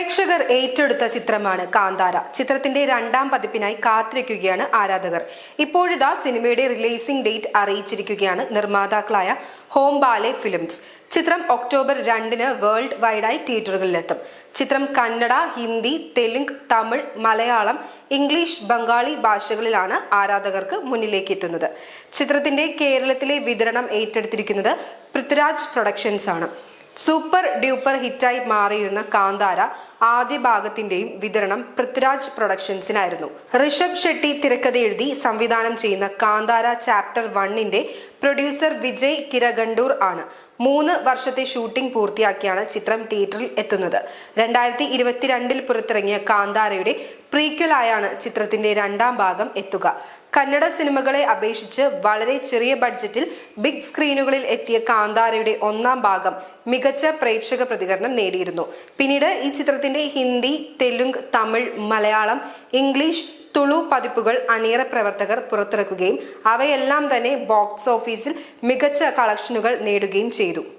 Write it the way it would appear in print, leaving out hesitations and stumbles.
പ്രേക്ഷകർ ഏറ്റെടുത്ത ചിത്രമാണ് കാന്താര. ചിത്രത്തിന്റെ രണ്ടാം പതിപ്പിനായി കാത്തിരിക്കുകയാണ് ആരാധകർ. ഇപ്പോഴിതാ സിനിമയുടെ റിലീസിംഗ് ഡേറ്റ് അറിയിച്ചിരിക്കുകയാണ് നിർമ്മാതാക്കളായ ഹോം ബാലെ ഫിലിംസ്. ചിത്രം ഒക്ടോബർ 2-ന് വേൾഡ് വൈഡായി തിയേറ്ററുകളിലെത്തും. ചിത്രം കന്നഡ, ഹിന്ദി, തെലുങ്ക്, തമിഴ്, മലയാളം, ഇംഗ്ലീഷ്, ബംഗാളി ഭാഷകളിലാണ് ആരാധകർക്ക് മുന്നിലേക്ക് എത്തുന്നത്. ചിത്രത്തിന്റെ കേരളത്തിലെ വിതരണം ഏറ്റെടുത്തിരിക്കുന്നത് പൃഥ്വിരാജ് പ്രൊഡക്ഷൻസ് ആണ്. സൂപ്പർ ഡ്യൂപ്പർ ഹിറ്റായി മാറിയിരുന്ന കാന്താര ആദ്യ ഭാഗത്തിന്റെയും വിതരണം പൃഥ്വിരാജ് പ്രൊഡക്ഷൻസിനായിരുന്നു. ഋഷഭ് ഷെട്ടി തിരക്കഥ എഴുതി സംവിധാനം ചെയ്യുന്ന കാന്താര ചാപ്റ്റർ 1-ന്റെ പ്രൊഡ്യൂസർ വിജയ് കിരഗണ്ടൂർ ആണ്. 3 വർഷത്തെ ഷൂട്ടിംഗ് പൂർത്തിയാക്കിയാണ് ചിത്രം തിയേറ്ററിൽ എത്തുന്നത്. 2022-ൽ പുറത്തിറങ്ങിയ കാന്താരയുടെ പ്രീക്വലായാണ് ചിത്രത്തിന്റെ രണ്ടാം ഭാഗം എത്തുക. കന്നഡ സിനിമകളെ അപേക്ഷിച്ച് വളരെ ചെറിയ ബഡ്ജറ്റിൽ ബിഗ് സ്ക്രീനുകളിൽ എത്തിയ കാന്താരയുടെ ഒന്നാം ഭാഗം മികച്ച പ്രേക്ഷക പ്രതികരണം നേടിയിരുന്നു. പിന്നീട് ഈ ചിത്രത്തിന്റെ ഹിന്ദി, തെലുങ്ക്, തമിഴ്, മലയാളം, ഇംഗ്ലീഷ്, തുളു പതിപ്പുകൾ അണിയറ പ്രവർത്തകർ പുറത്തിറക്കുകയും അവയെല്ലാം തന്നെ ബോക്സ് ഓഫീസിൽ മികച്ച കളക്ഷനുകൾ നേടുകയും ചെയ്തു.